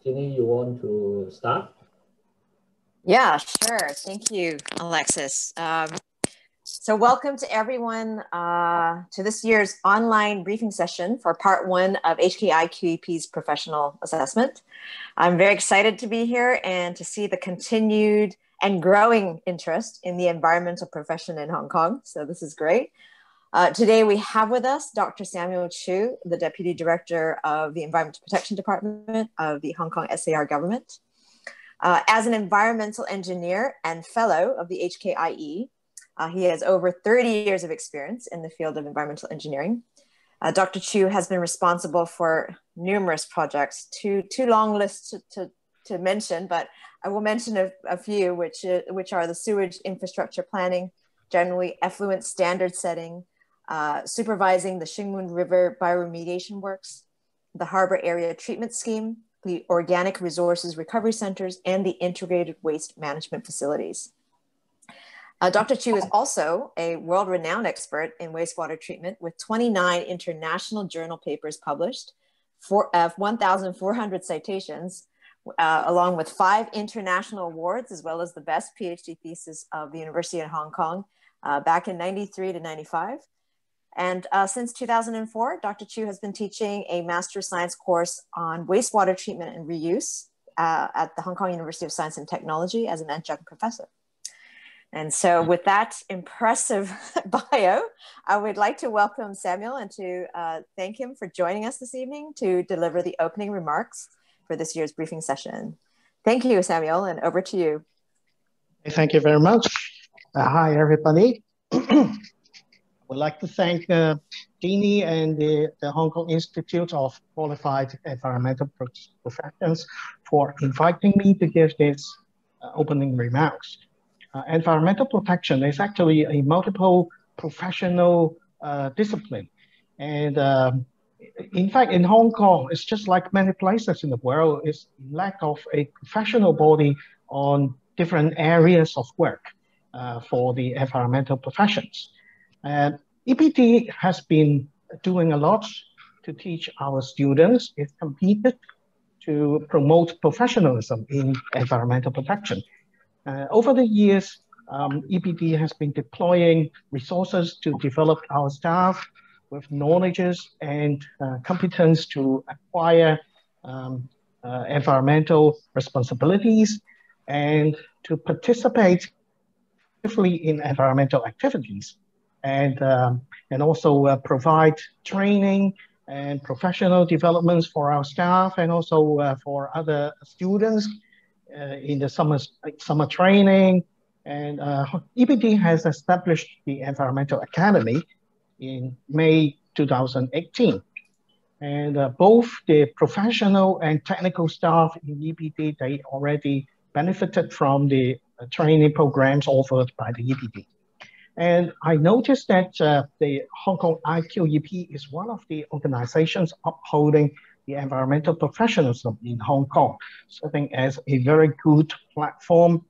Jeannie, you want to start? Yeah, sure. Thank you, Alexis. So welcome to everyone to this year's online briefing session for part one of HKIQEP's professional assessment. I'm very excited to be here and to see the continued and growing interest in the environmental profession in Hong Kong. So this is great. Today we have with us Dr. Samuel Chu, the Deputy Director of the Environmental Protection Department of the Hong Kong SAR government. As an environmental engineer and fellow of the HKIE, he has over 30 years of experience in the field of environmental engineering. Dr. Chu has been responsible for numerous projects, too long lists to mention, but I will mention a few, which are the sewage infrastructure planning, generally effluent standard setting, supervising the Shingmun River bioremediation works, the harbor area treatment scheme, the organic resources recovery centers, and the integrated waste management facilities. Dr. Chu is also a world-renowned expert in wastewater treatment with 29 international journal papers published, 1,400 citations, along with 5 international awards, as well as the best PhD thesis of the University of Hong Kong back in 93 to 95. And since 2004, Dr. Chu has been teaching a Master of Science course on wastewater treatment and reuse at the Hong Kong University of Science and Technology as an adjunct professor. And so with that impressive bio, I would like to welcome Samuel and to thank him for joining us this evening to deliver the opening remarks for this year's briefing session. Thank you, Samuel, and over to you. Thank you very much. Hi, everybody. I would like to thank Jeannie and the Hong Kong Institute of Qualified Environmental Professions for inviting me to give this opening remarks. Environmental protection is actually a multiple professional discipline. And in fact, in Hong Kong, it's just like many places in the world, it's lack of a professional body on different areas of work for the environmental professions. And EPD has been doing a lot to teach our students. It's committed to promote professionalism in environmental protection. Over the years, EPD has been deploying resources to develop our staff with knowledges and competence to acquire environmental responsibilities and to participate actively in environmental activities, and also provide training and professional developments for our staff and also for other students in the summer training. And EPD has established the Environmental Academy in May 2018. And both the professional and technical staff in EPD, they already benefited from the training programs offered by the EPD. And I noticed that the Hong Kong IQEP is one of the organizations upholding the environmental professionalism in Hong Kong, serving as a very good platform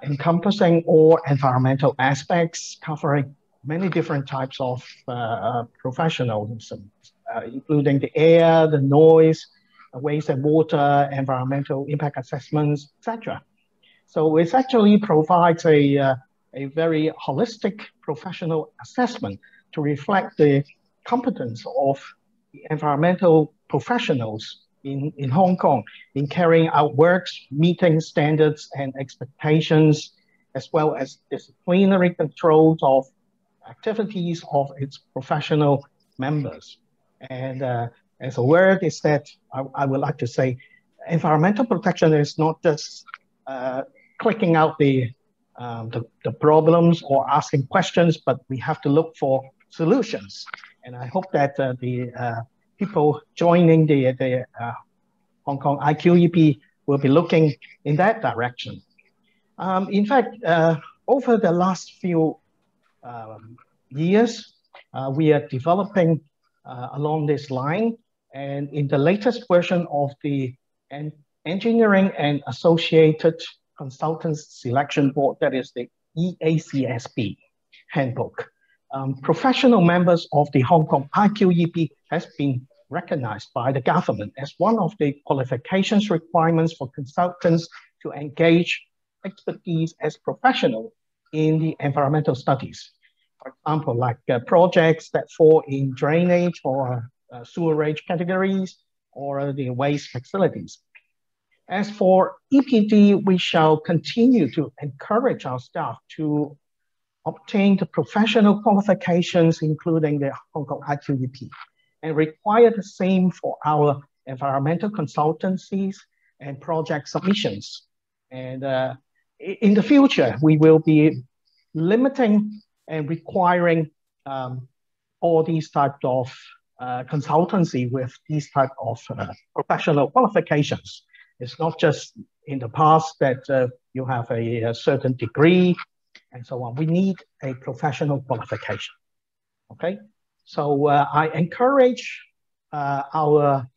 encompassing all environmental aspects, covering many different types of professionalism, including the air, the noise, waste and water, environmental impact assessments, etc. So it actually provides a very holistic professional assessment to reflect the competence of the environmental professionals in Hong Kong in carrying out works, meeting standards and expectations, as well as disciplinary controls of activities of its professional members. And as a word is that I would like to say, environmental protection is not just clicking out the problems or asking questions, but we have to look for solutions. And I hope that the people joining the Hong Kong IQEP will be looking in that direction. In fact, over the last few years, we are developing along this line. And in the latest version of the Engineering and Associated Consultants Selection Board, that is the EACSB handbook, professional members of the Hong Kong IQEP has been recognized by the government as one of the qualifications requirements for consultants to engage expertise as professional in the environmental studies. For example, like projects that fall in drainage or sewerage categories or the waste facilities. As for EPD, we shall continue to encourage our staff to obtain the professional qualifications, including the Hong Kong HKIQEP, and require the same for our environmental consultancies and project submissions. And in the future, we will be limiting and requiring all these types of consultancy with these type of professional qualifications. It's not just in the past that you have a certain degree and so on. We need a professional qualification, okay? So I encourage our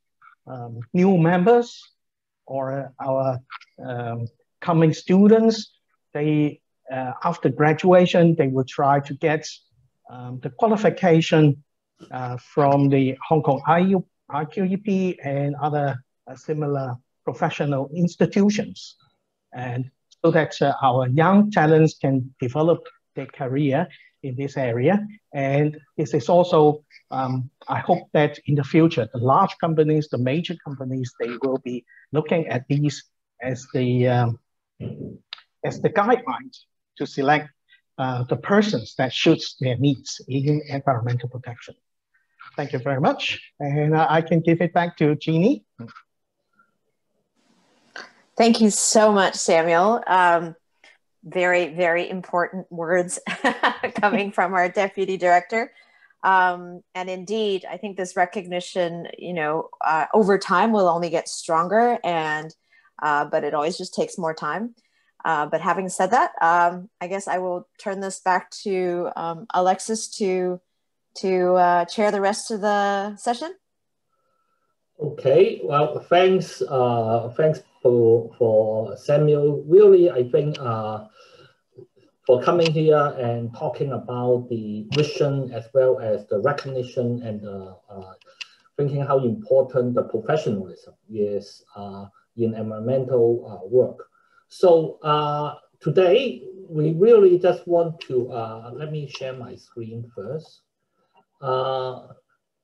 new members or our coming students, they after graduation, they will try to get the qualification from the Hong Kong HKIQEP and other similar professional institutions, and so that our young talents can develop their career in this area. And this is also, I hope that in the future, the large companies, the major companies, they will be looking at these as the guidelines to select the persons that suits their needs in environmental protection. Thank you very much. And I can give it back to Jeannie. Thank you so much, Samuel. Very, very important words coming from our Deputy Director. And indeed, I think this recognition, you know, over time will only get stronger, and but it always just takes more time. But having said that, I guess I will turn this back to Alexis to chair the rest of the session. Okay, well, thanks for Samuel. Really, I think for coming here and talking about the vision as well as the recognition and thinking how important the professionalism is in environmental work. So today, we really just want to, let me share my screen first.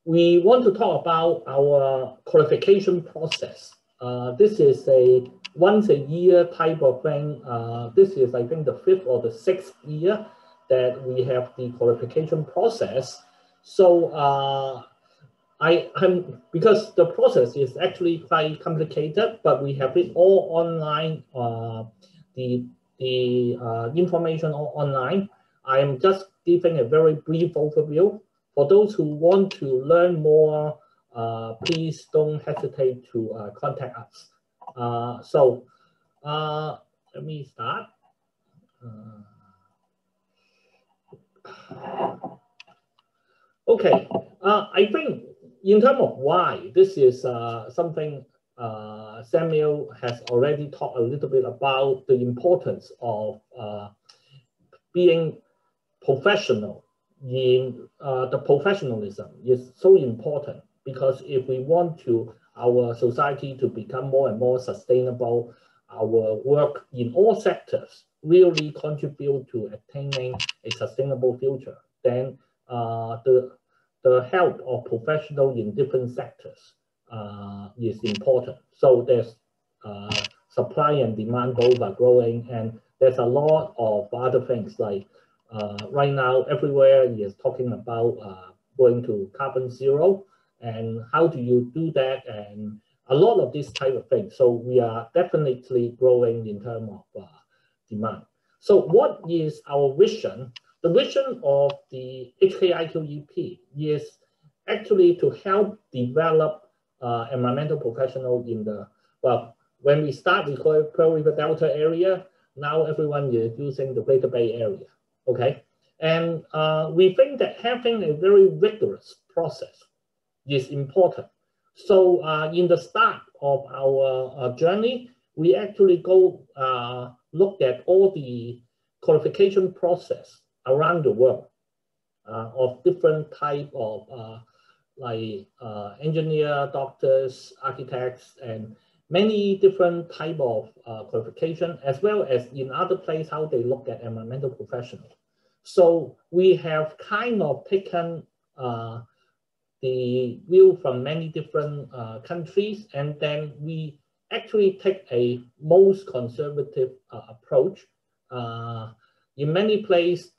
We want to talk about our qualification process. This is a once a year type of thing. This is, I think, the 5th or the 6th year that we have the qualification process. So because the process is actually quite complicated, but we have it all online, the information all online. I am just giving a very brief overview. For those who want to learn more, please don't hesitate to contact us. So let me start. Okay, I think in terms of why, this is something Samuel has already talked a little bit about, the importance of being professional. In the professionalism is so important, because if we want to our society to become more and more sustainable, our work in all sectors really contribute to attaining a sustainable future, then the help of professionals in different sectors is important. So there's supply and demand both are growing, and there's a lot of other things like right now everywhere is talking about going to carbon zero, and how do you do that, and a lot of this type of things. So we are definitely growing in terms of demand. So what is our vision? The vision of the HKIQEP is actually to help develop environmental professionals in the, well, when we start, we call it Pearl River Delta area. Now everyone is using the Greater Bay Area, okay? And we think that having a very rigorous process is important. So in the start of our journey, we actually go look at all the qualification process around the world of different type of like engineer, doctors, architects, and many different type of qualification, as well as in other places how they look at environmental professionals. So we have kind of taken the view from many different countries, and then we actually take a most conservative approach. In many places,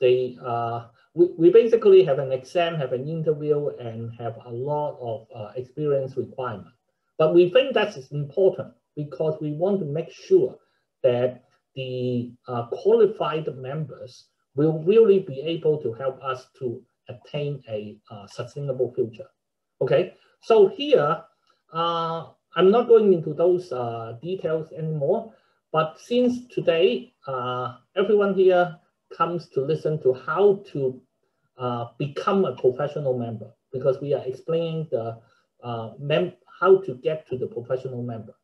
we basically have an exam, have an interview, and have a lot of experience requirement. But we think that is important because we want to make sure that the qualified members will really be able to help us to attain a sustainable future. Okay, so here, I'm not going into those details anymore, but since today, everyone here comes to listen to how to become a professional member, because we are explaining the how to get to the professional member.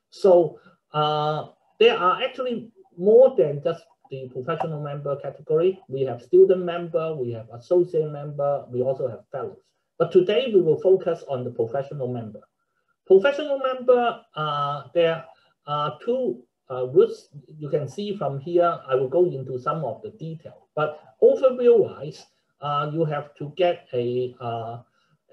So there are actually more than just the professional member category. We have student member, we have associate member, we also have fellows. But today we will focus on the professional member. Professional member, there are two routes you can see from here. I will go into some of the detail, but overview-wise, you have to get a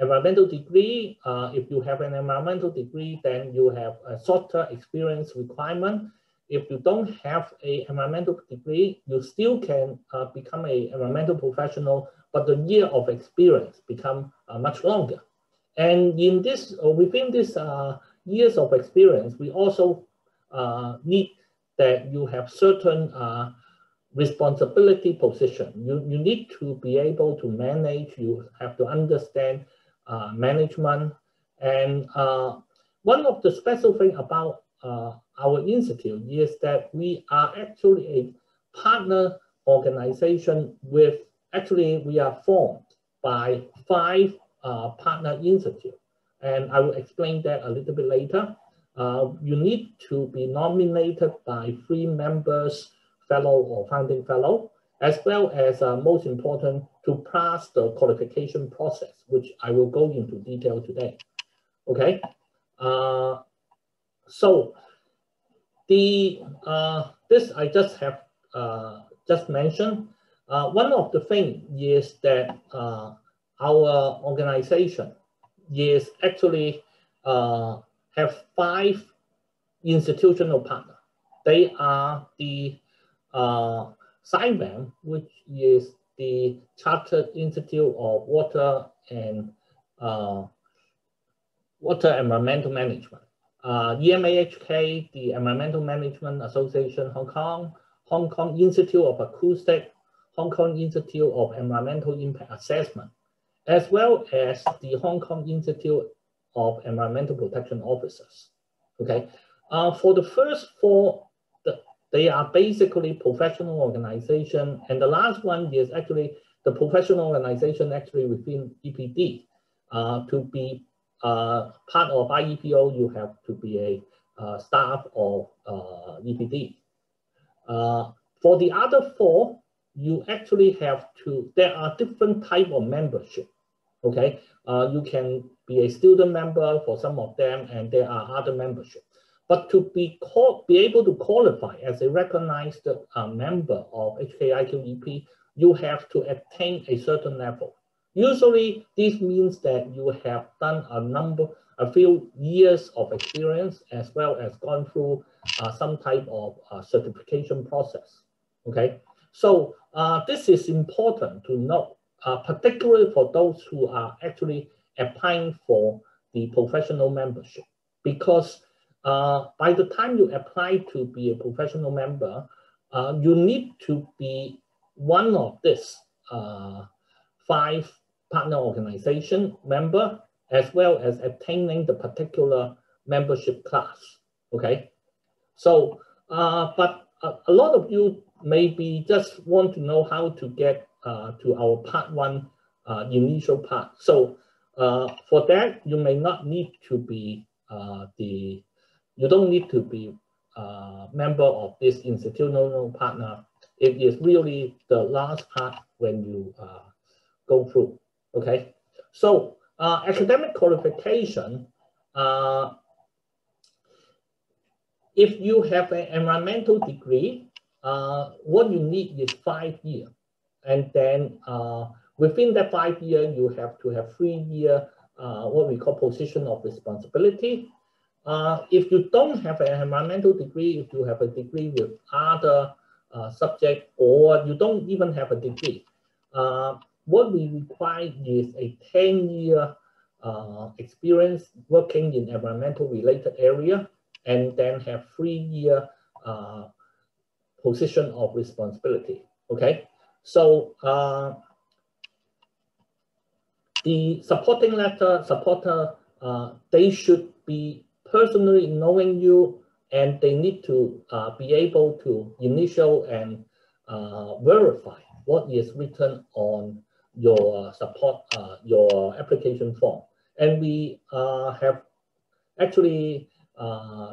environmental degree. If you have an environmental degree, then you have a shorter experience requirement. If you don't have an environmental degree, you still can become an environmental professional, but the year of experience become much longer. And in this, within this years of experience, we also need that you have certain responsibility position. You need to be able to manage, you have to understand management. And one of the special thing about our institute is that we are actually a partner organization with, actually we are formed by 5 partner institutes. And I will explain that a little bit later. You need to be nominated by 3 members, fellow or founding fellow, as well as most important, to pass the qualification process, which I will go into detail today. Okay, so the this I just have just mentioned. One of the things is that our organization is actually have 5 institutional partners. They are the CIVAM, which is the Chartered Institute of Water and Environmental Management. EMAHK, the Environmental Management Association Hong Kong, Hong Kong Institute of Acoustic, Hong Kong Institute of Environmental Impact Assessment, as well as the Hong Kong Institute of Environmental Protection Officers. Okay, for the first 4, they are basically professional organization, and the last one is actually the professional organization actually within EPD. To be part of IEPO, you have to be a staff of EPD. For the other 4, you actually have to, there are different type of membership. Okay, you can be a student member for some of them, and there are other membership. But to be able to qualify as a recognized member of HKIQEP, you have to attain a certain level. Usually, this means that you have done a few years of experience, as well as gone through some type of certification process. Okay, so this is important to know, particularly for those who are actually applying for the professional membership, because by the time you apply to be a professional member, you need to be one of this 5 partner organization member, as well as attaining the particular membership class. Okay, so but a lot of you maybe just want to know how to get to our part 1 initial part. So for that, you may not need to be you don't need to be a member of this institutional partner. It is really the last part when you go through. Okay, so academic qualification, if you have an environmental degree, what you need is 5 years. And then within that 5 years, you have to have 3 years, what we call position of responsibility. If you don't have an environmental degree, if you have a degree with other subject, or you don't even have a degree, what we require is a 10-year experience working in environmental related area, and then have 3-year position of responsibility. Okay, so the supporting letter supporter, they should be personally knowing you, and they need to be able to initial and verify what is written on your support, your application form. And we have actually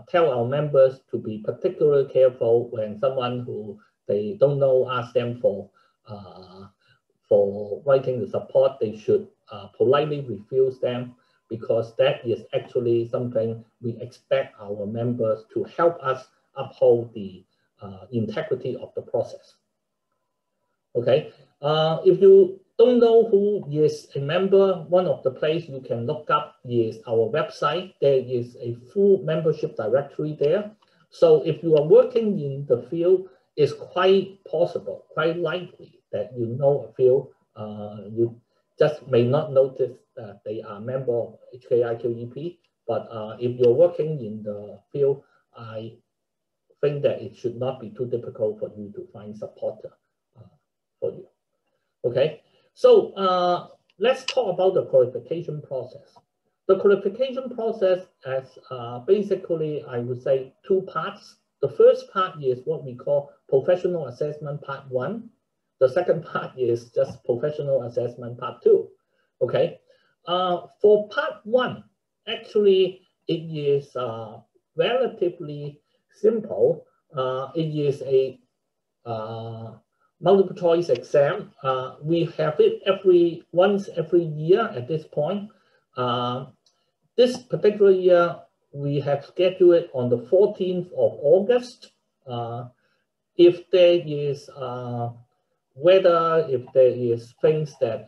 tell our members to be particularly careful when someone who they don't know ask them for writing the support. They should politely refuse them, because that is actually something we expect our members to help us uphold the integrity of the process. Okay, if you don't know who is a member, one of the places you can look up is our website. There is a full membership directory there. So if you are working in the field, it's quite possible, quite likely that you know a field. You just may not notice that they are a member of HKIQEP, but if you're working in the field, I think that it should not be too difficult for you to find supporter for you. Okay, so let's talk about the qualification process. The qualification process has basically, I would say, 2 parts. The first part is what we call professional assessment part 1. The second part is just professional assessment part 2. Okay, for part 1, actually it is relatively simple. It is a multiple choice exam. We have it once every year at this point. This particular year, we have scheduled it on the 14th of August. If there is if there is things that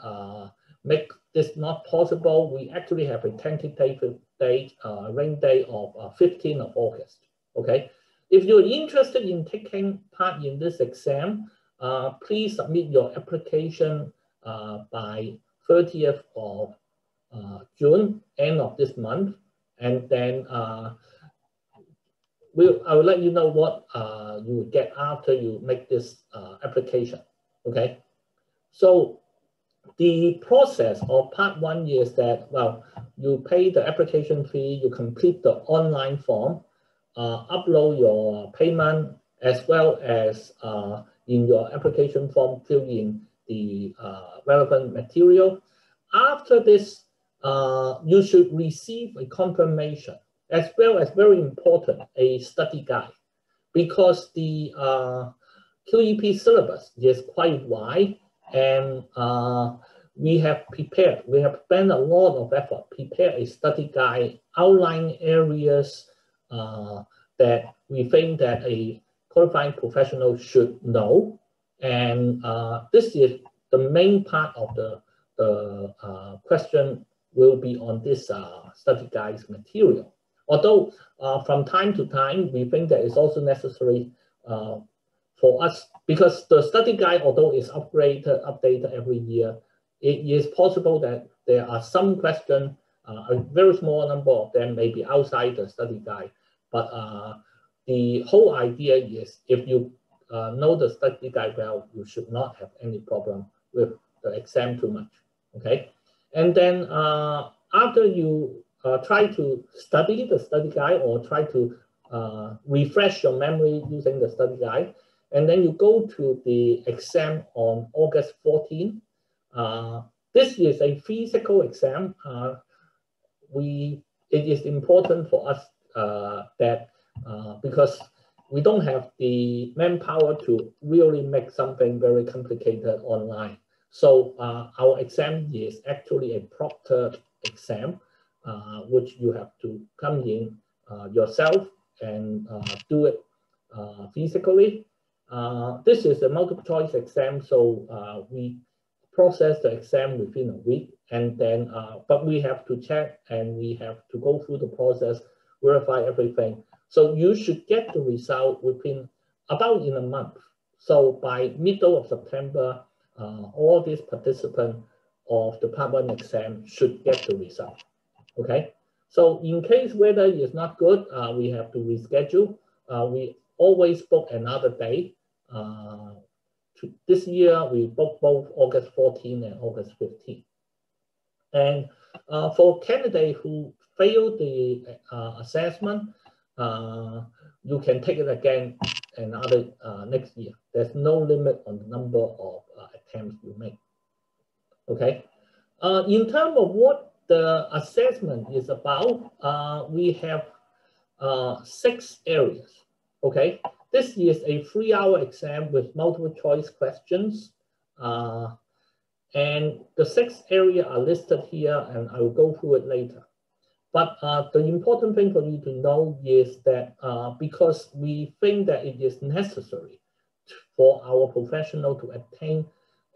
make this not possible, we actually have a tentative date, rain day of 15th of August. Okay, if you're interested in taking part in this exam, please submit your application by 30th of June, end of this month, and then I will let you know what you will get after you make this application. Okay, so the process of part 1 is that, well, you pay the application fee, you complete the online form, upload your payment, as well as in your application form, fill in the relevant material. After this, you should receive a confirmation, as well as, very important, a study guide, because the QEP syllabus is quite wide, and we have spent a lot of effort, prepare a study guide, outline areas that we think that a qualifying professional should know. And this is the main part of the question will be on this study guide's material. Although from time to time, we think that it's also necessary for us, because the study guide, although it's updated every year, it is possible that there are some questions, a very small number of them may be outside the study guide. But the whole idea is, if you know the study guide well, you should not have any problem with the exam too much. Okay, and then after you try to study the study guide, or try to refresh your memory using the study guide, and then you go to the exam on August 14th. This is a physical exam. It is important for us that because we don't have the manpower to really make something very complicated online. So our exam is actually a proctored exam, which you have to come in yourself and do it physically. This is a multiple choice exam, so we process the exam within a week, and then but we have to check and we have to go through the process, verify everything. So you should get the result within about in a month. So by middle of September, all these participants of the Part 1 exam should get the result. Okay. So in case whether it's not good, we have to reschedule. We always book another day. This year, we booked both August 14 and August 15. And for candidates who failed the assessment, you can take it again another next year. There's no limit on the number of attempts you make. Okay. In terms of what the assessment is about, we have 6 areas. Okay. This is a 3-hour exam with multiple choice questions. And the 6 areas are listed here, and I will go through it later. But the important thing for you to know is that because we think that it is necessary for our professional to attain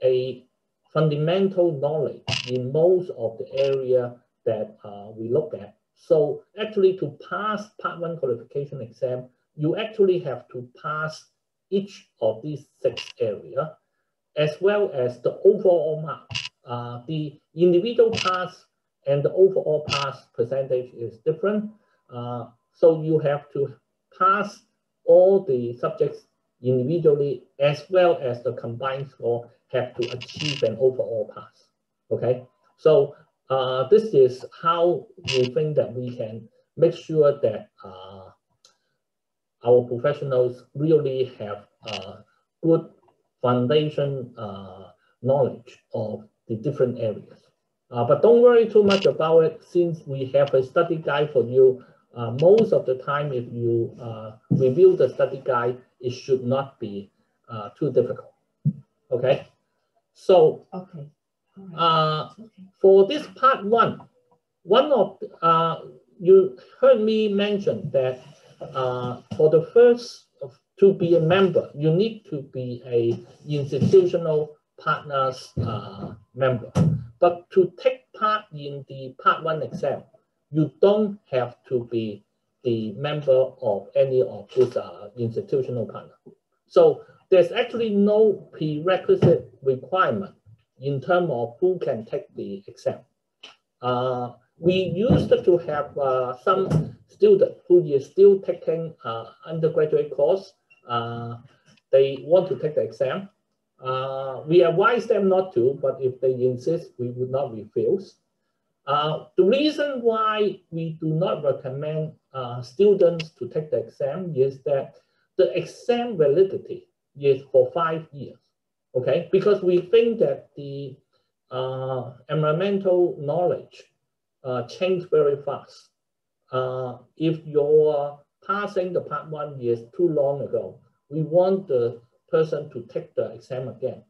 a fundamental knowledge in most of the area that we look at. So actually to pass Part 1 qualification exam, you actually have to pass each of these 6 areas, as well as the overall mark. The individual pass and the overall pass percentage is different. So you have to pass all the subjects individually, as well as the combined score have to achieve an overall pass. Okay, so this is how we think that we can make sure that our professionals really have good foundation knowledge of the different areas. But don't worry too much about it, since we have a study guide for you. Most of the time, if you review the study guide, it should not be too difficult. Okay, so okay. For this Part 1, one of you heard me mention that for the first to be a member, you need to be a institutional partners member. But to take part in the Part 1 exam, you don't have to be the member of any of these institutional partners. So there's actually no prerequisite requirement in terms of who can take the exam. We used to have some students who is still taking undergraduate course. They want to take the exam. We advise them not to, but if they insist, we would not refuse. The reason why we do not recommend students to take the exam is that the exam validity is for 5 years, okay? Because we think that the environmental knowledge change very fast. If you're passing the Part 1 is too long ago, we want the person to take the exam again,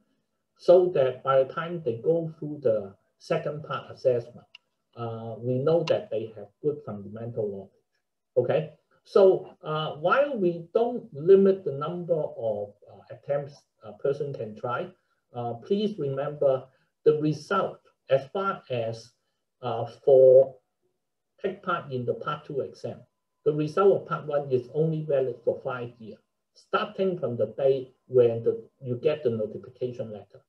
so that by the time they go through the second part assessment, we know that they have good fundamental knowledge. Okay, so while we don't limit the number of attempts a person can try, please remember the result as far as for take part in the Part 2 exam. The result of Part 1 is only valid for 5 years, starting from the day when you get the notification letter.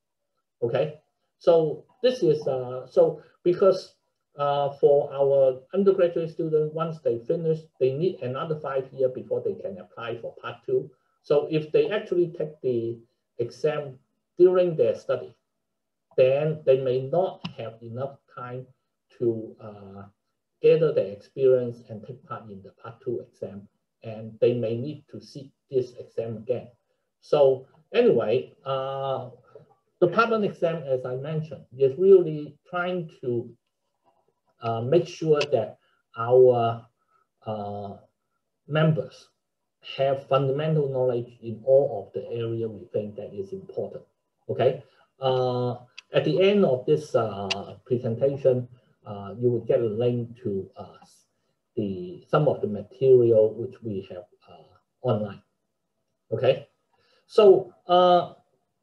Okay, so this is so because for our undergraduate students, once they finish, they need another 5 years before they can apply for Part 2. So if they actually take the exam during their study, then they may not have enough time to gather their experience and take part in the Part 2 exam, and they may need to sit this exam again. So anyway, the Part 1 exam, as I mentioned, is really trying to make sure that our members have fundamental knowledge in all of the area we think that is important. Okay. At the end of this presentation, you will get a link to some of the material which we have online. Okay, so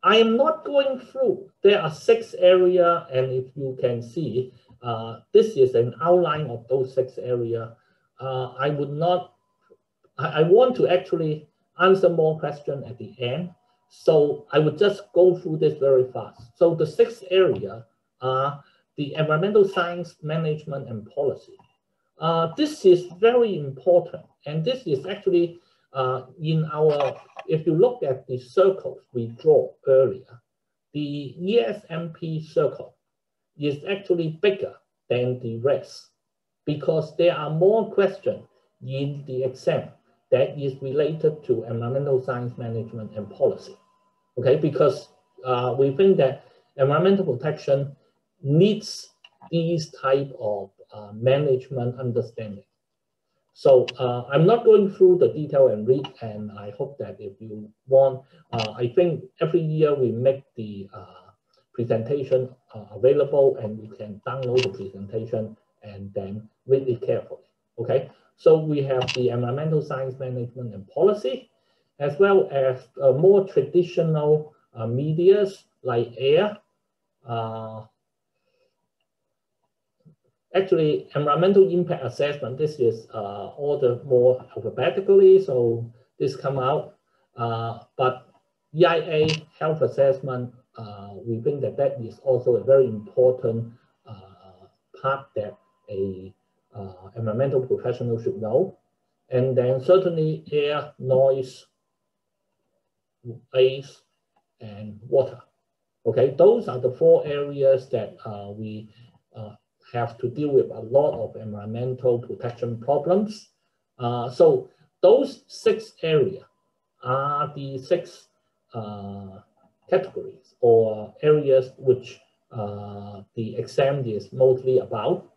I am not going through. There are 6 areas, and if you can see, this is an outline of those 6 areas. I want to actually answer more questions at the end, so I would just go through this very fast. So the 6 areas are the environmental science, management, and policy. This is very important, and this is actually in our, if you look at the circles we draw earlier, the ESMP circle is actually bigger than the rest because there are more questions in the exam that is related to environmental science, management, and policy. Okay, because we think that environmental protection needs these type of management understanding. So I'm not going through the detail and read, and I hope that if you want, I think every year we make the presentation available, and you can download the presentation and then read it carefully. Okay, so we have the environmental science, management, and policy, as well as more traditional medias like air. Actually, environmental impact assessment, this is ordered more alphabetically, so this come out. But EIA health assessment, we think that that is also a very important part that a environmental professional should know. And then certainly air, noise, waste, and water. Okay, those are the 4 areas that we have to deal with a lot of environmental protection problems. So those 6 areas are the 6 categories or areas which the exam is mostly about.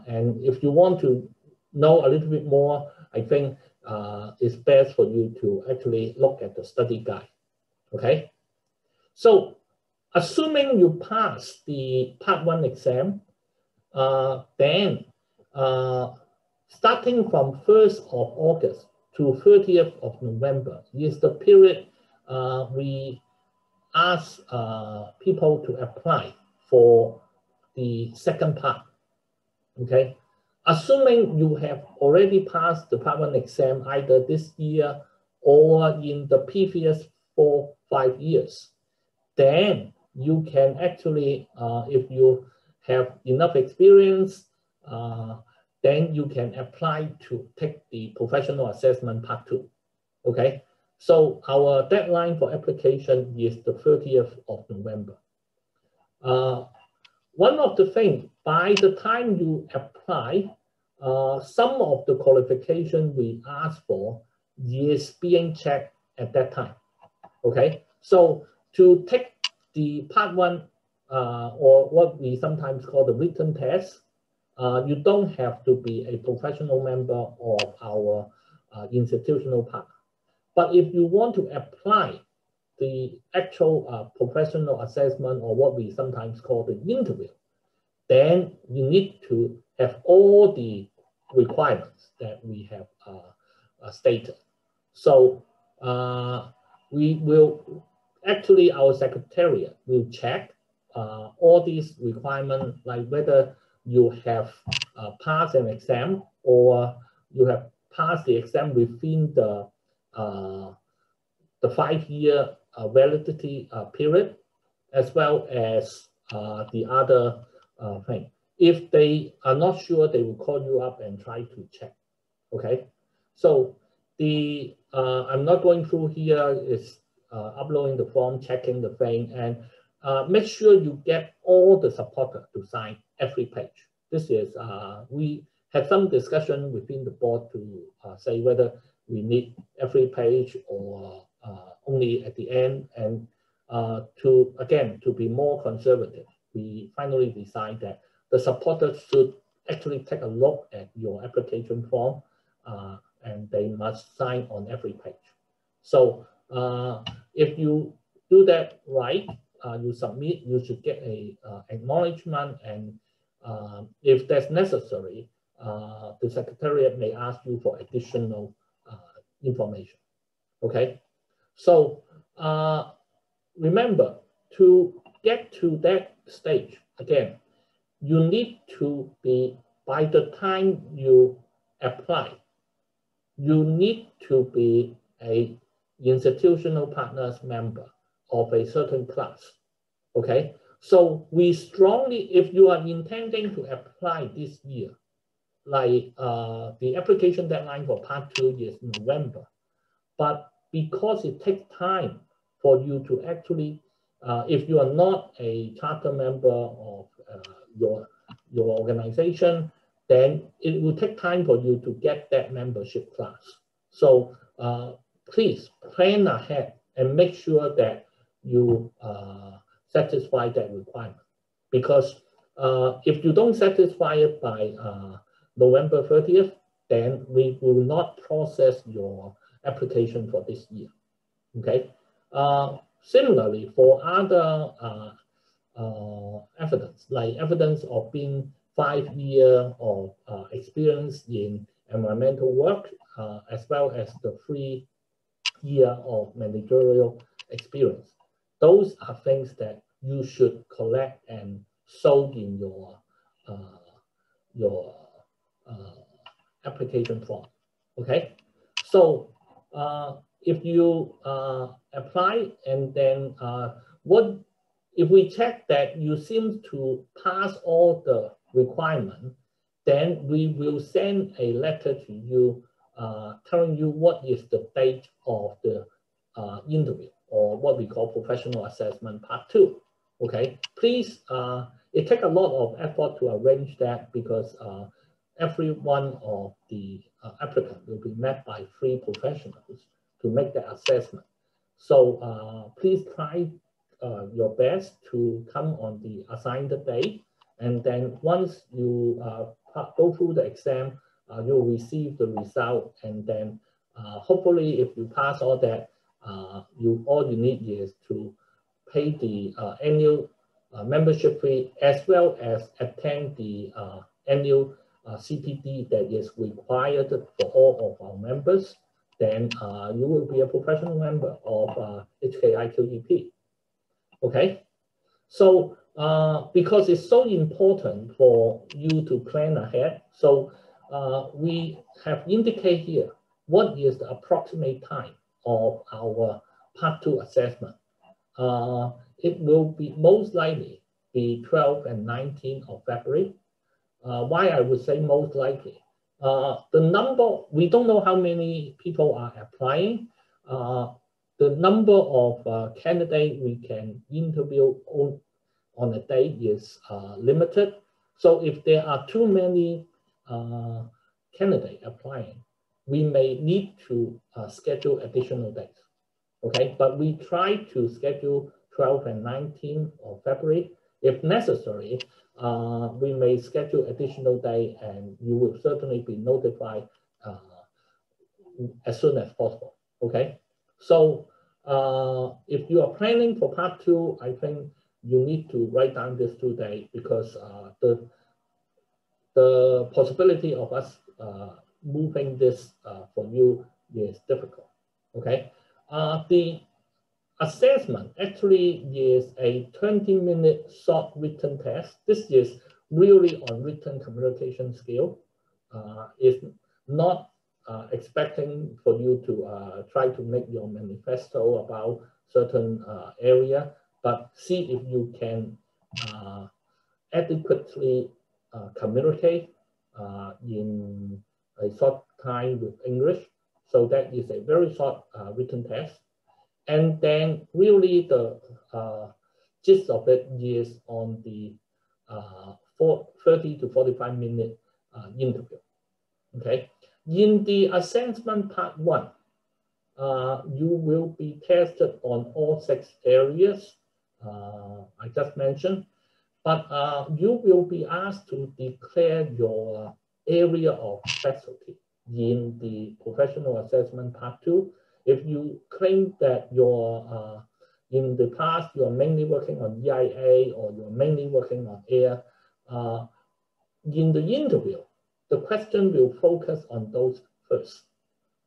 And if you want to know a little bit more, I think it's best for you to actually look at the study guide. Okay, so assuming you pass the Part 1 exam, then starting from 1st of August to 30th of November is the period we ask people to apply for the second part. Okay, assuming you have already passed the Part 1 exam either this year or in the previous 4-5 years, then you can actually, if you have enough experience, then you can apply to take the professional assessment Part 2. Okay, so our deadline for application is the 30th of November. One of the things, by the time you apply, some of the qualification we ask for is being checked at that time. Okay, so to take the Part 1 or what we sometimes call the written test, you don't have to be a professional member of our institutional partner. But if you want to apply the actual professional assessment, or what we sometimes call the interview, then you need to have all the requirements that we have stated. So we will actually, our secretariat will check all these requirements, like whether you have passed an exam or you have passed the exam within the 5-year validity period, as well as the other thing. If they are not sure, they will call you up and try to check. Okay, so the I'm not going through here. Is uploading the form, checking the thing, and make sure you get all the supporters to sign every page. This is, we had some discussion within the board to say whether we need every page or only at the end. And to be more conservative, we finally decide that the supporters should actually take a look at your application form and they must sign on every page. So if you do that right, you submit, you should get a acknowledgement, and if that's necessary, the Secretariat may ask you for additional information. Okay, so remember, to get to that stage, again, you need to be, by the time you apply, you need to be a institutional partners member of a certain class. Okay, so we strongly, if you are intending to apply this year, like the application deadline for Part 2 is November, but because it takes time for you to actually, if you are not a charter member of your organization, then it will take time for you to get that membership class. So please plan ahead and make sure that you satisfy that requirement. Because if you don't satisfy it by November 30th, then we will not process your application for this year. Okay. Similarly, for other evidence, like evidence of being 5 years of experience in environmental work, as well as the 3 years of managerial experience, those are things that you should collect and show in your application form. Okay, so if you apply and then what if we check that you seem to pass all the requirements, then we will send a letter to you telling you what is the date of the interview, or what we call professional assessment Part 2. Okay, please, it takes a lot of effort to arrange that, because every one of the applicants will be met by 3 professionals to make the assessment. So please try your best to come on the assigned date, and then once you go through the exam, you'll receive the result, and then hopefully if you pass all that, all you need is to pay the annual membership fee, as well as attend the annual CPD that is required for all of our members. Then you will be a professional member of HKIQEP. Okay, so because it's so important for you to plan ahead, so we have indicated here what is the approximate time of our Part 2 assessment. It will be most likely be 12th and 19th of February. Why I would say most likely? The number, we don't know how many people are applying. The number of candidates we can interview on a day is limited. So if there are too many candidates applying, we may need to schedule additional dates. Okay, but we try to schedule 12th and 19th of February. If necessary, we may schedule additional day, and you will certainly be notified as soon as possible. Okay, so if you are planning for Part 2, I think you need to write down these 2 days, because the possibility of us moving this for you is difficult. Okay, the assessment actually is a 20-minute short written test. This is really on written communication skill. It's not expecting for you to try to make your manifesto about certain area, but see if you can adequately communicate in a short time with English. So that is a very short written test. And then really the gist of it is on the 30 to 45 minute interview. Okay. In the assessment Part 1, you will be tested on all 6 areas I just mentioned, but you will be asked to declare your area of specialty in the professional assessment Part 2. If you claim that you're in the past you're mainly working on EIA, or you're mainly working on air, in the interview, the question will focus on those first,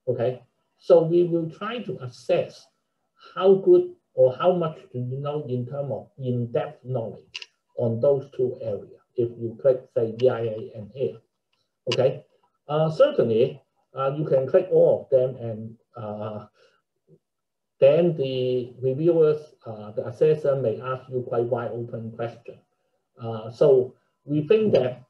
okay? So we will try to assess how good or how much do you know in terms of in-depth knowledge on those two areas, if you click, say, EIA and air, okay? Certainly, you can click all of them, and then the reviewers, the assessor may ask you quite wide open question. So we think that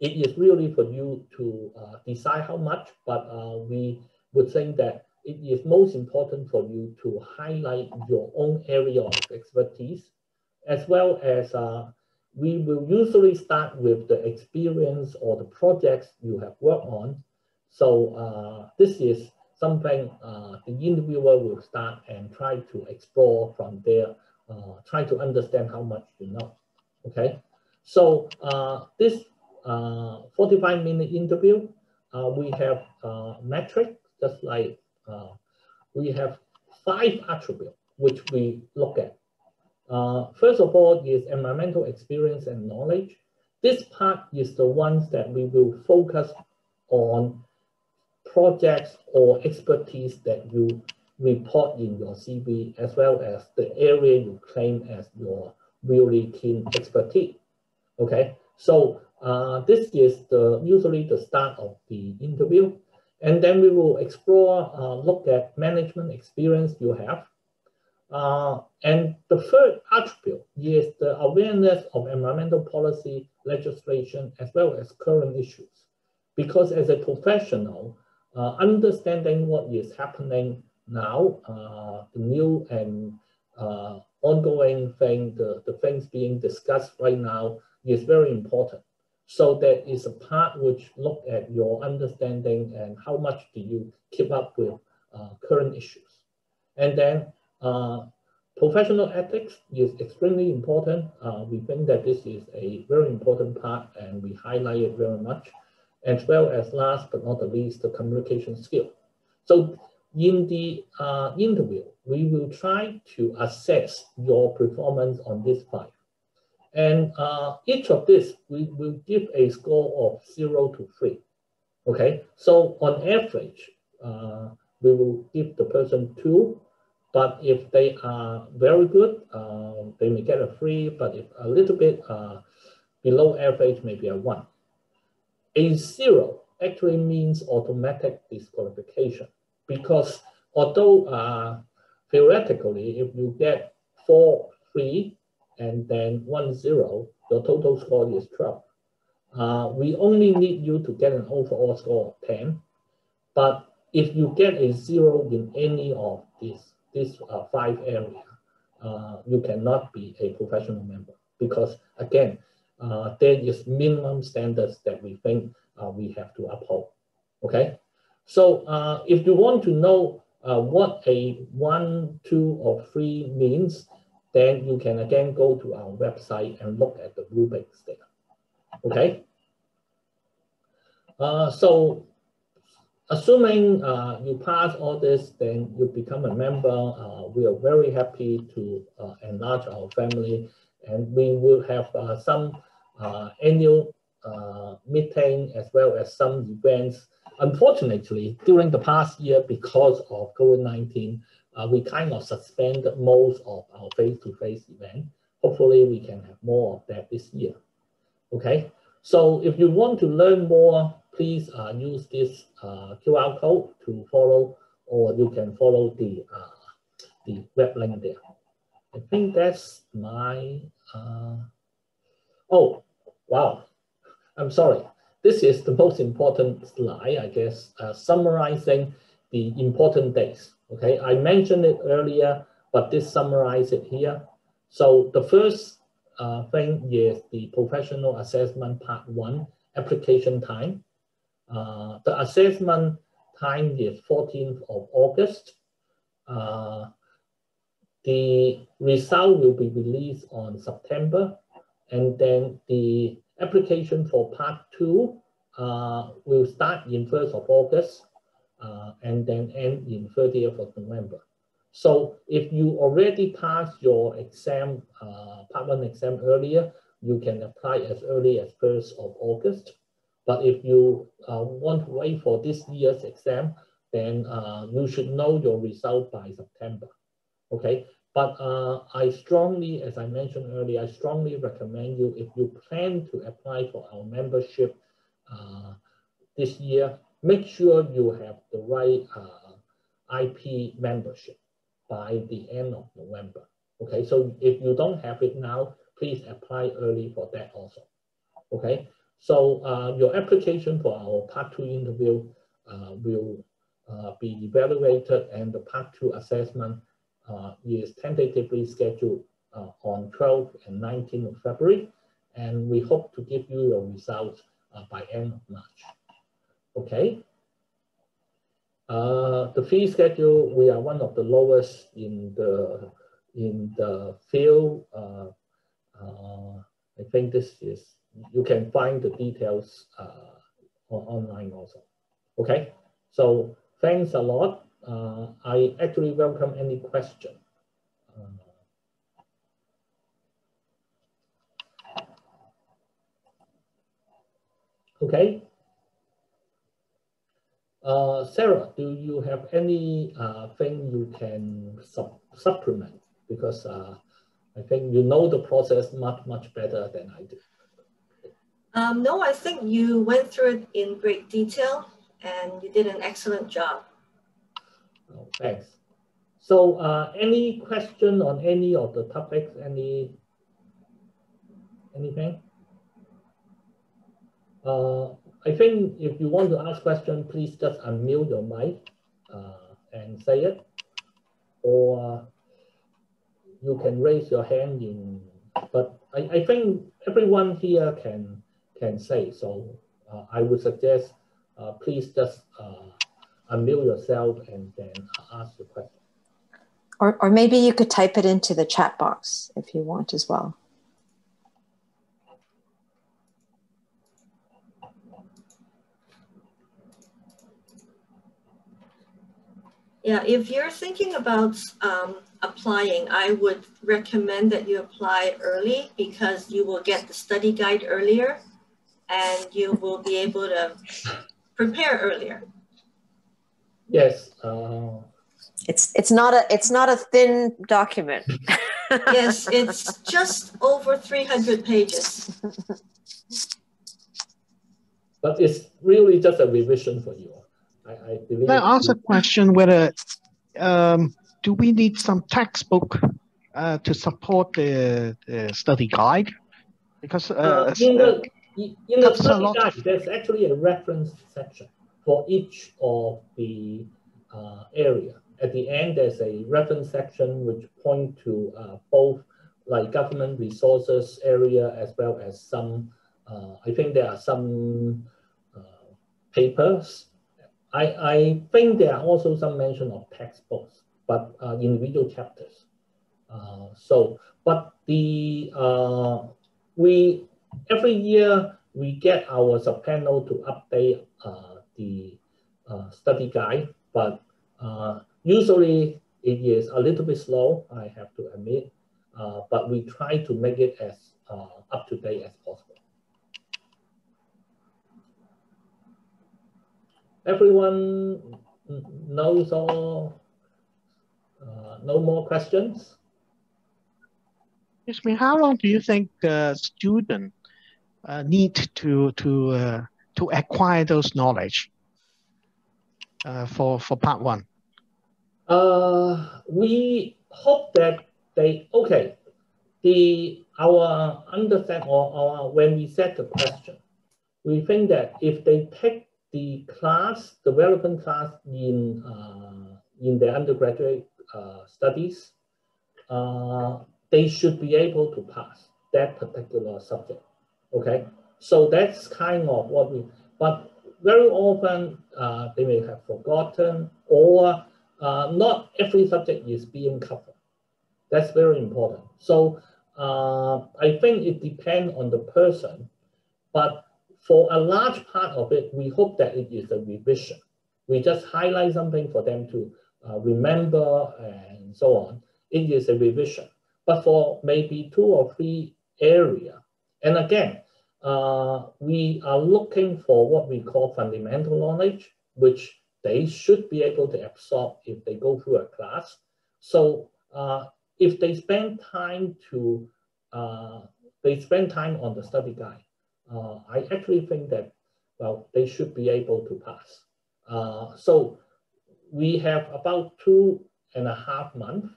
it is really for you to decide how much, but we would think that it is most important for you to highlight your own area of expertise, as well as we will usually start with the experience or the projects you have worked on. So this is something the interviewer will start and try to explore from there, try to understand how much you know, okay? So this 45-minute interview, we have metrics, just like we have 5 attributes which we look at. First of all is environmental experience and knowledge. This part is the ones that we will focus on projects or expertise that you report in your CV, as well as the area you claim as your really keen expertise, okay? So this is usually the start of the interview. And then we will explore, look at management experience you have. And the third attribute is the awareness of environmental policy, legislation, as well as current issues. Because as a professional, understanding what is happening now, the new and ongoing thing, the things being discussed right now is very important. So that is a part which look at your understanding and how much do you keep up with current issues. And then professional ethics is extremely important. We think that this is a very important part and we highlight it very much, as well as last but not the least, the communication skill. So in the interview, we will try to assess your performance on this 5. And each of this, we will give a score of 0 to 3, okay? So on average, we will give the person 2, but if they are very good, they may get a 3, but if a little bit below average, maybe a 1. A 0 actually means automatic disqualification, because although theoretically, if you get 4, 3, and then 1, 0, your total score is 12. We only need you to get an overall score of 10, but if you get a 0 in any of these 5 areas, you cannot be a professional member, because again, there is minimum standards that we think we have to uphold, okay? So if you want to know what a 1, 2, or 3 means, then you can again go to our website and look at the rubrics there, okay? So assuming you pass all this, then you become a member. We are very happy to enlarge our family, and we will have some annual meeting as well as some events. Unfortunately, during the past year, because of COVID-19, we kind of suspended most of our face-to-face event. Hopefully, we can have more of that this year, okay? So if you want to learn more, please use this QR code to follow, or you can follow the web link there. I think that's my, oh, wow, I'm sorry. This is the most important slide, I guess, summarizing the important days. Okay, I mentioned it earlier, but this summarizes it here. So the first thing is the professional assessment part 1, application time. The assessment time is 14th of August. The result will be released on September, and then the application for part 2 will start in 1st of August. And then end in 30th of November. So if you already passed your exam, part 1 exam earlier, you can apply as early as 1st of August. But if you want to wait for this year's exam, then you should know your result by September, okay? But I strongly, as I mentioned earlier, I strongly recommend you, if you plan to apply for our membership this year, make sure you have the right IP membership by the end of November, okay? So if you don't have it now, please apply early for that also, okay? So your application for our Part 2 interview will be evaluated, and the Part 2 assessment is tentatively scheduled on 12th and 19th of February, and we hope to give you your results by end of March. Okay. The fee schedule, we are one of the lowest in the field. I think this is, you can find the details online also. Okay, so thanks a lot. I actually welcome any question. Okay. Sarah, do you have any thing you can supplement? Because I think you know the process much better than I do. No, I think you went through it in great detail and you did an excellent job. Oh, thanks. So any question on any of the topics, anything? I think if you want to ask questions, please just unmute your mic and say it, or you can raise your hand in, but I think everyone here can say, so I would suggest please just unmute yourself and then ask the question. Or maybe you could type it into the chat box if you want as well. Yeah, if you're thinking about applying, I would recommend that you apply early, because you will get the study guide earlier and you will be able to prepare earlier. Yes. It's not a thin document. Yes, it's just over 300 pages. But it's really just a revision for you. I believe. Can I ask a question whether do we need some textbook to support the study guide? Because in the study guide, there's actually a reference section for each of the area. At the end, there's a reference section which point to both like government resources area as well as some, I think there are some papers. I think there are also some mention of textbooks, but individual chapters. But the every year we get our subpanel to update the study guide, but usually it is a little bit slow, I have to admit, but we try to make it as up to date as possible. Everyone knows all, no more questions? Excuse me, how long do you think students need to acquire those knowledge for part 1? We hope that they, okay, our understand or when we set the question, we think that if they take the class, the relevant class in their undergraduate studies, they should be able to pass that particular subject, okay? So that's kind of what we, but very often they may have forgotten, or not every subject is being covered. That's very important. So I think it depends on the person, but for a large part of it, we hope that it is a revision. We just highlight something for them to remember and so on. It is a revision. But for maybe 2 or 3 areas, And again, we are looking for what we call fundamental knowledge, which they should be able to absorb if they go through a class. So if they spend time on the study guide, I actually think that, well, they should be able to pass. So we have about 2.5 months.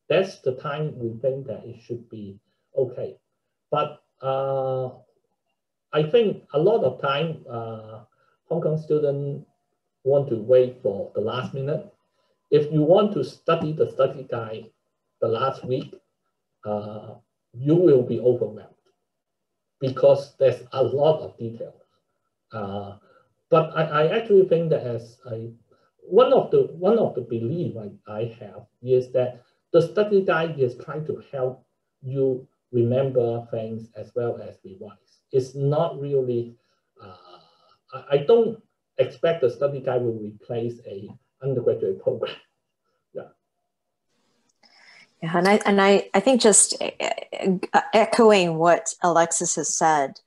That's the time we think that it should be okay. But I think a lot of time, Hong Kong students want to wait for the last minute. If you want to study the study guide the last week, you will be overwhelmed because there's a lot of details. But I actually think that one of the belief I have is that the study guide is trying to help you remember things as well as revise. It's not really, I don't expect the study guide will replace a undergraduate program. Yeah. Yeah, and I think just echoing what Alexis has said,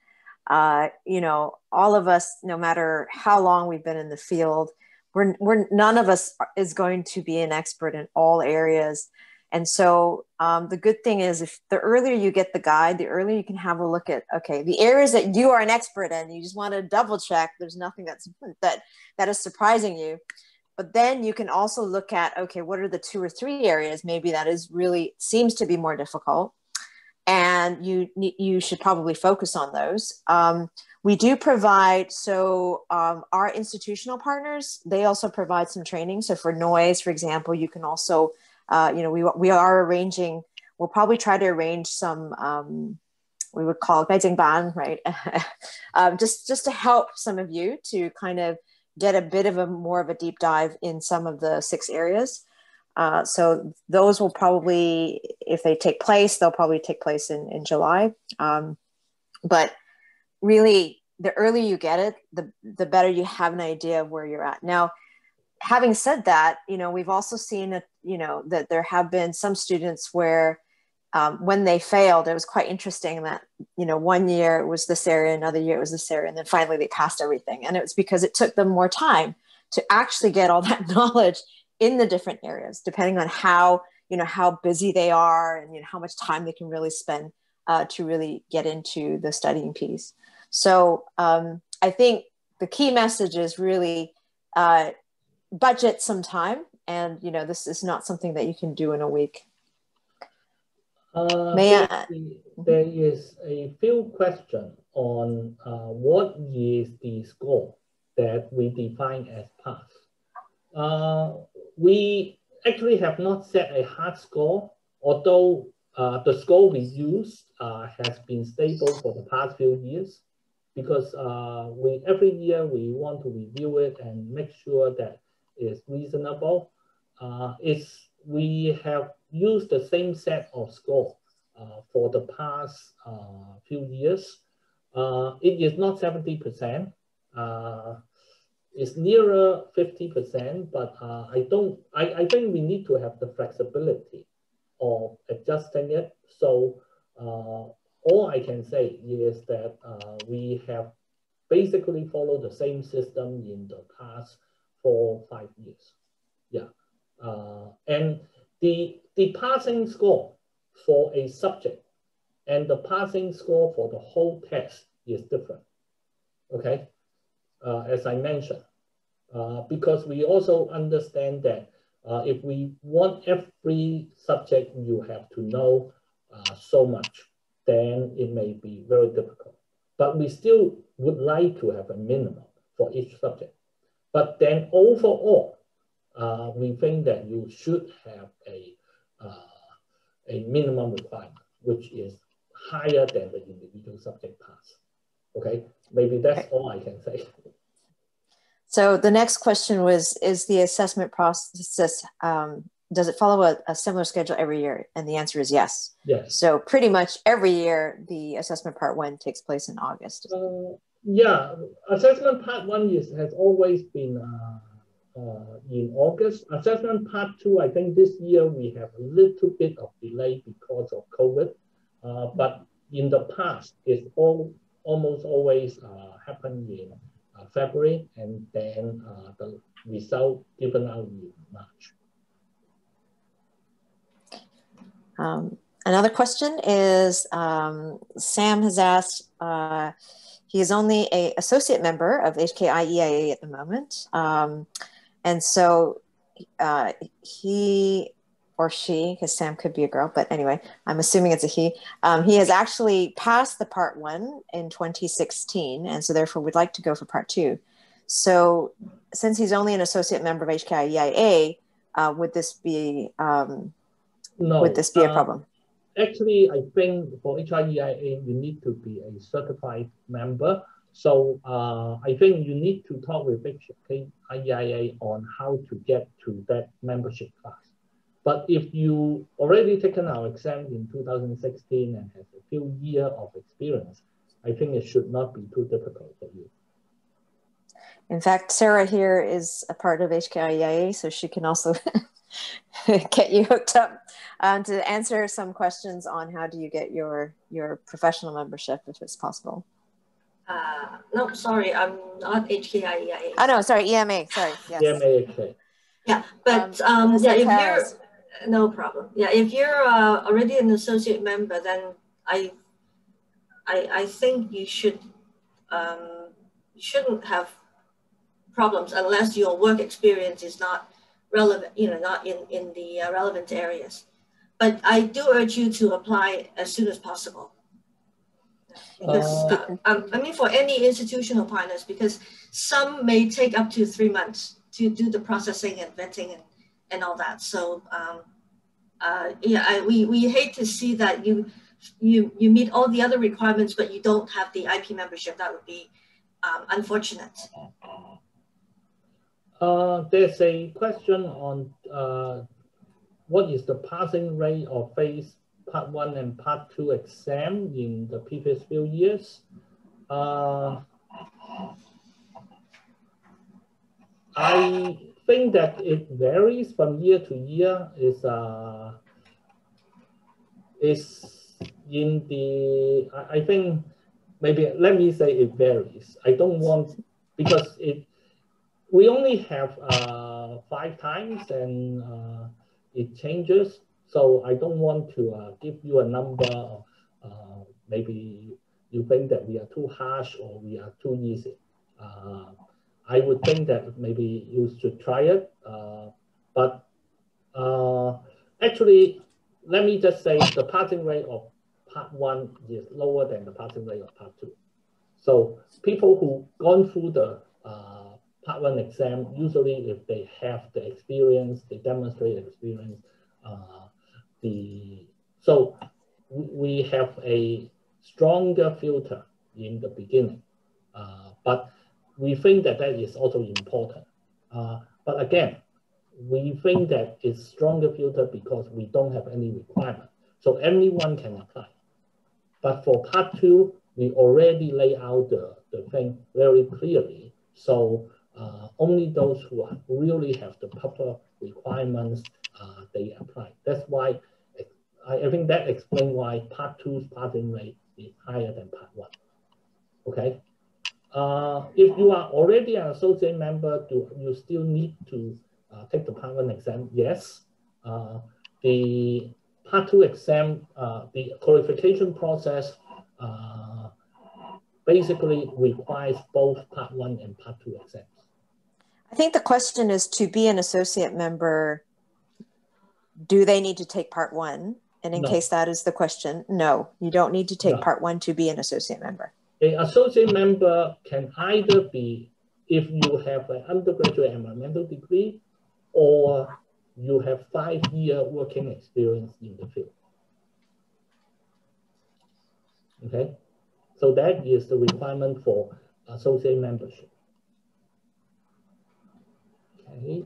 you know, all of us, no matter how long we've been in the field, none of us is going to be an expert in all areas. And so the good thing is, if the earlier you get the guide, the earlier you can have a look at, okay, the areas that you are an expert in, you just want to double check, there's nothing that is surprising you. But then you can also look at, okay, what are the 2 or 3 areas maybe that is really seems to be more difficult, and you should probably focus on those. We do provide, so our institutional partners, they also provide some training. So for noise, for example, you can also, you know, we are arranging, we'll probably try to arrange some, we would call it Beijing Ban, right? Just to help some of you to kind of get a bit of more of a deep dive in some of the 6 areas. So those will probably, if they take place, they'll probably take place in July. But really, the earlier you get it, the better you have an idea of where you're at. Now, having said that, you know, we've also seen, you know, that there have been some students where when they failed, it was quite interesting that, you know, one year it was this area, another year it was this area, and then finally they passed everything. And it was because it took them more time to actually get all that knowledge in the different areas, depending on how, you know, how busy they are and, you know, how much time they can really spend to really get into the studying piece. So I think the key message is really budget some time, and, you know, this is not something that you can do in a week. There is a few questions on what is the score that we define as pass. We actually have not set a hard score, although the score we use has been stable for the past few years, because every year we want to review it and make sure that it's reasonable. We have used the same set of score for the past few years. It is not 70%. It's nearer 50%, but I think we need to have the flexibility of adjusting it. So all I can say is that we have basically followed the same system in the past 4 or 5 years. Yeah. And the passing score for a subject and the passing score for the whole test is different. Okay. As I mentioned, because we also understand that if we want every subject you have to know so much, then it may be very difficult. But we still would like to have a minimum for each subject. But then overall, we think that you should have a minimum requirement, which is higher than the individual subject pass. Okay, maybe that's all I can say. So the next question was, is the assessment process, does it follow a similar schedule every year? And the answer is yes. Yes. So pretty much every year, the assessment part 1 takes place in August. Yeah, assessment part 1 has always been in August. Assessment part 2, I think this year we have a little bit of delay because of COVID. But in the past, it's almost always happened in February, and then the result given out in March. Another question is, Sam has asked, he is only an associate member of HKIEIA at the moment. And so he or she, because Sam could be a girl, but anyway, I'm assuming it's a he has actually passed the part 1 in 2016. And so therefore would like to go for part 2. So since he's only an associate member of HKIEIA, would this be, would this be a problem? Actually, I think for HKIEIA, you need to be a certified member. So I think you need to talk with HKIEIA on how to get to that membership class. But if you already taken our exam in 2016 and have a few years of experience, I think it should not be too difficult for you. In fact, Sarah here is a part of HKIEIA, so she can also get you hooked up to answer some questions on how do you get your professional membership, if it's possible. No, sorry, I'm not HKIEIA. Oh no, sorry, EMA. Sorry, yes. EMA, okay. Yeah, but yeah, if you're no problem. Yeah, if you're already an associate member, then I think you shouldn't have problems unless your work experience is not relevant, not in the relevant areas. But I do urge you to apply as soon as possible. Because I mean, for any institutional partners, because some may take up to 3 months to do the processing and vetting and all that. So yeah, we hate to see that you meet all the other requirements, but you don't have the IP membership. That would be unfortunate. There's a question on what is the passing rate of phase part 1 and part 2 exam in the previous few years. I think that it varies from year to year. Is in the, I think maybe, let me say it varies. I don't want, because we only have 5 times and it changes. So I don't want to give you a number of, maybe you think that we are too harsh or we are too easy. I would think that maybe you should try it. But actually, let me just say the passing rate of part 1 is lower than the passing rate of part 2. So people who gone through the part 1 exam, usually if they have the experience, they demonstrate experience, so we have a stronger filter in the beginning, but we think that that is also important. But again, we think that it's stronger filter because we don't have any requirement. So anyone can apply. But for part 2, we already lay out the thing very clearly. So only those who really have the proper requirements, they apply. That's why I think that explains why part 2's passing rate is higher than part 1. Okay. If you are already an associate member, do you still need to take the part 1 exam? Yes. The part 2 exam, the qualification process basically requires both part 1 and part 2 exams. I think the question is, to be an associate member, do they need to take part 1? And in case that is the question, no, you don't need to take part 1 to be an associate member. An associate member can either be if you have an undergraduate environmental degree or you have 5-year working experience in the field. Okay, so that is the requirement for associate membership. Okay.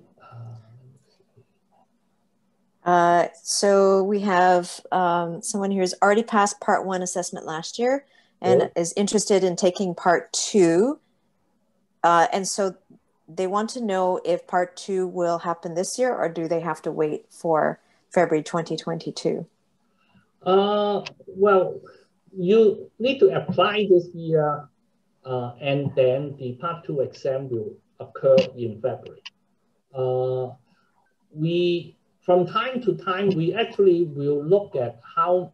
So we have someone who has already passed part 1 assessment last year and is interested in taking part 2. And so they want to know if part 2 will happen this year, or do they have to wait for February 2022? Well, you need to apply this year, and then the part 2 exam will occur in February. From time to time, we actually will look at how,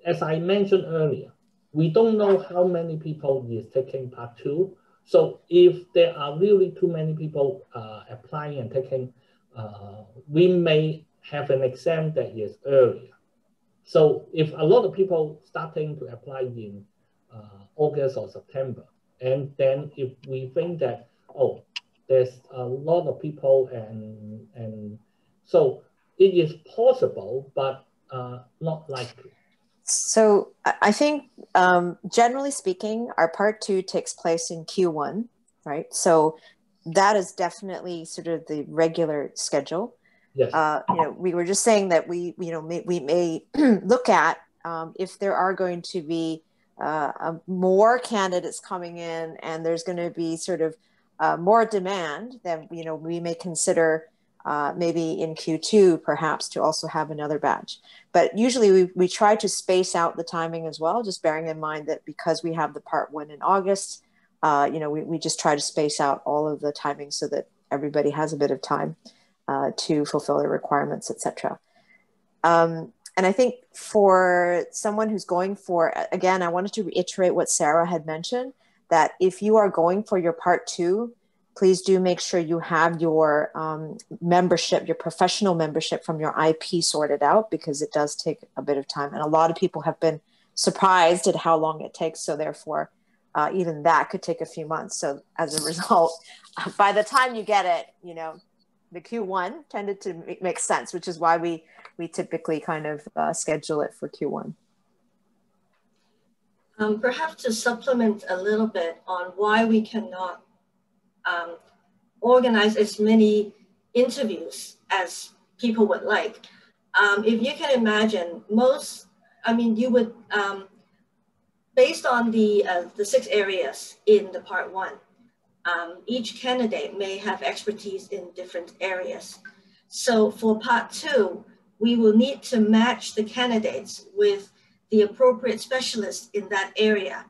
as I mentioned earlier, we don't know how many people is taking part 2. So if there are really too many people applying and taking, we may have an exam that is earlier. So if a lot of people starting to apply in August or September, and then if we think that, oh, there's a lot of people, and so it is possible, but not likely. So I think generally speaking, our part 2 takes place in Q1, right? So that is definitely sort of the regular schedule. Yes. We were just saying that we may look at if there are going to be more candidates coming in, and there's going to be sort of more demand, then we may consider maybe in Q2 perhaps to also have another batch. But usually we try to space out the timing as well, just bearing in mind that because we have the part 1 in August, we just try to space out all of the timing so that everybody has a bit of time to fulfill their requirements, etc. And I think for someone who's going for, again, I wanted to reiterate what Sarah had mentioned, that if you are going for your part 2, please do make sure you have your membership, your professional membership from your IP sorted out, because it does take a bit of time. And a lot of people have been surprised at how long it takes. So therefore, even that could take a few months. So as a result, by the time you get it, the Q1 tended to make sense, which is why we typically kind of schedule it for Q1. Perhaps to supplement a little bit on why we cannot organize as many interviews as people would like. If you can imagine, you would, based on the 6 areas in the part 1, each candidate may have expertise in different areas. So for part 2, we will need to match the candidates with the appropriate specialists in that area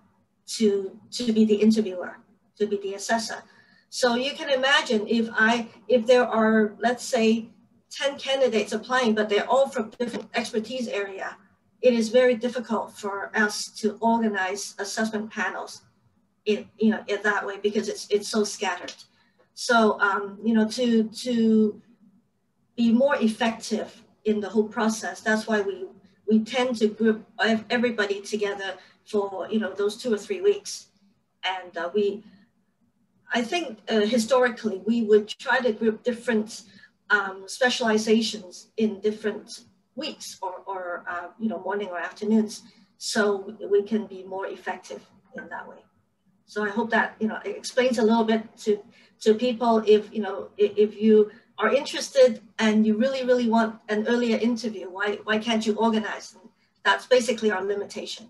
to be the interviewer, to be the assessor. So you can imagine if there are, let's say, 10 candidates applying, but they're all from different expertise area, it is very difficult for us to organize assessment panels in that way, because it's so scattered. So to be more effective in the whole process, that's why we tend to group everybody together for those 2 or 3 weeks, and I think historically we would try to group different specializations in different weeks or morning or afternoons, so we can be more effective in that way. So I hope that it explains a little bit to people. If you are interested and you really want an earlier interview, why can't you organize? And that's basically our limitation.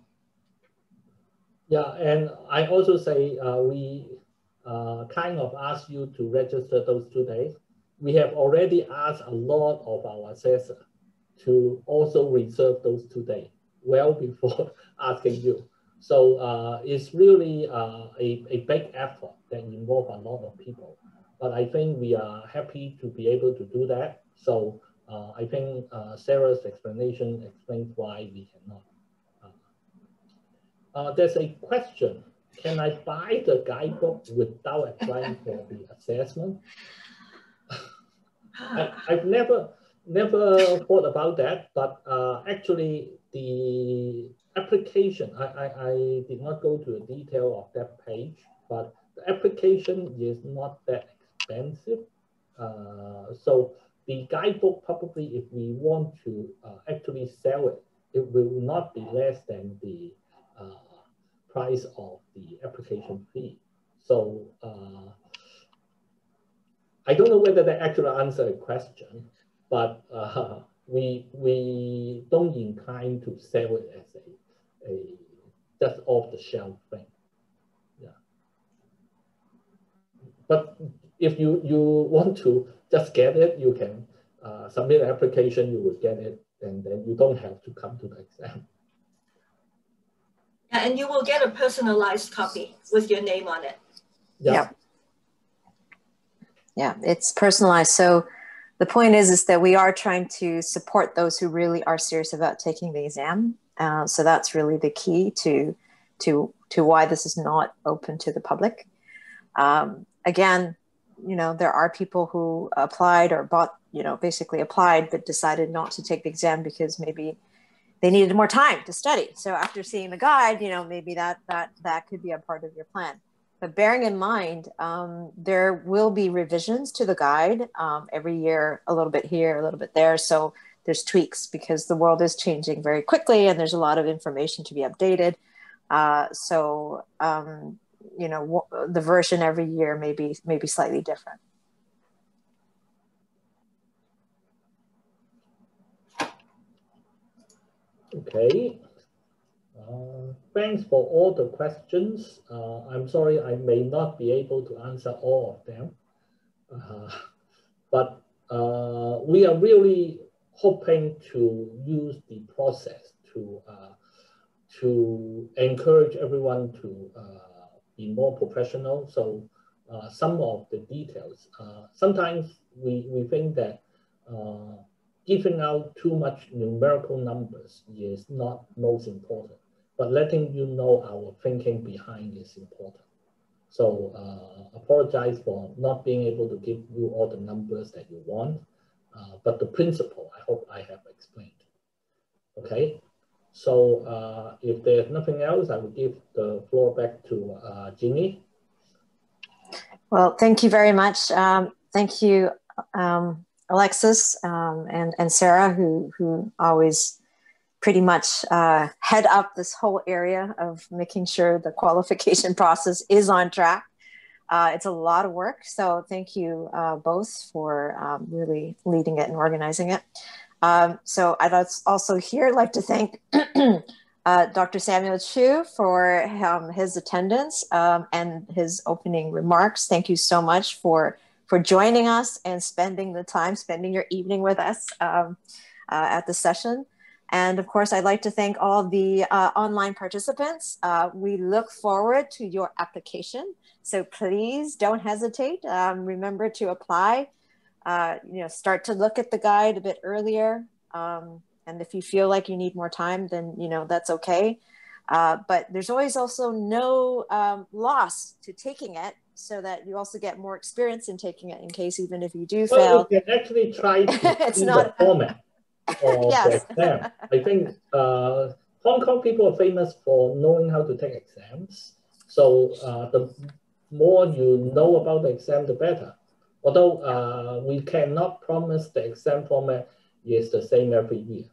Yeah, and I also say we kind of ask you to register those 2 days. We have already asked a lot of our assessors to also reserve those 2 days well before asking you. So it's really a big effort that involves a lot of people. But I think we are happy to be able to do that. So I think Sarah's explanation explains why we cannot. There's a question. Can I buy the guidebook without applying for the assessment? I've never thought about that, but actually the application, I did not go to the detail of that page, but the application is not that expensive. So the guidebook, probably if we want to actually sell it, it will not be less than the price of the application fee. So I don't know whether that actually answers a question, but we don't incline to sell it as a just off the shelf thing. Yeah. But if you want to just get it, you can submit an application, you will get it, and then you don't have to come to the exam. And you will get a personalized copy with your name on it. Yeah. Yeah, it's personalized. So the point is that we are trying to support those who really are serious about taking the exam. So that's really the key to why this is not open to the public. Again, you know, there are people who applied or bought, you know, basically applied, but decided not to take the exam because maybe they needed more time to study. So after seeing the guide, you know, maybe that could be a part of your plan. But bearing in mind, there will be revisions to the guide every year, a little bit here, a little bit there. So there's tweaks because the world is changing very quickly and there's a lot of information to be updated. You know, the version every year may be slightly different. Okay. Thanks for all the questions. I'm sorry I may not be able to answer all of them, but we are really hoping to use the process to encourage everyone to be more professional. So some of the details, sometimes we think that giving out too much numerical numbers is not most important, but letting you know our thinking behind is important. So apologize for not being able to give you all the numbers that you want, but the principle, I hope I have explained. Okay, so if there's nothing else, I will give the floor back to Jeannie. Well, thank you very much. Thank you, Alexis and Sarah, who always pretty much head up this whole area of making sure the qualification process is on track. It's a lot of work, so thank you both for really leading it and organizing it. So I'd also here like to thank Dr. Samuel Chu for his attendance and his opening remarks. Thank you so much for joining us and spending your evening with us at the session. And of course, I'd like to thank all the online participants. We look forward to your application. So please don't hesitate. Remember to apply. Start to look at the guide a bit earlier. And if you feel like you need more time, then, that's okay. But there's always also no loss to taking it, so that you also get more experience in taking it in case even if you do fail. You can actually try to it's see not the format of yes. the exam. I think Hong Kong people are famous for knowing how to take exams. So the more you know about the exam, the better. Although we cannot promise the exam format is the same every year.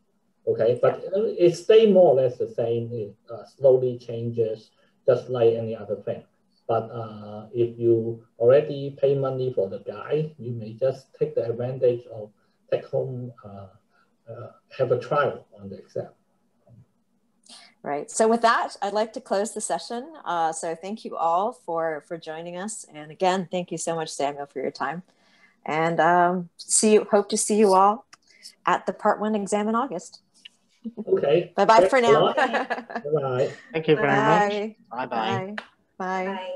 Okay, but it stays more or less the same. It slowly changes, just like any other thing. But if you already pay money for the guide, you may just take the advantage of take home, have a trial on the exam. Right. So with that, I'd like to close the session. So thank you all for joining us. And again, thank you so much, Samuel, for your time. And hope to see you all at the Part 1 exam in August. Okay. Bye-bye for now. Bye-bye. Thank you very much. Bye. Bye-bye. Bye. Bye.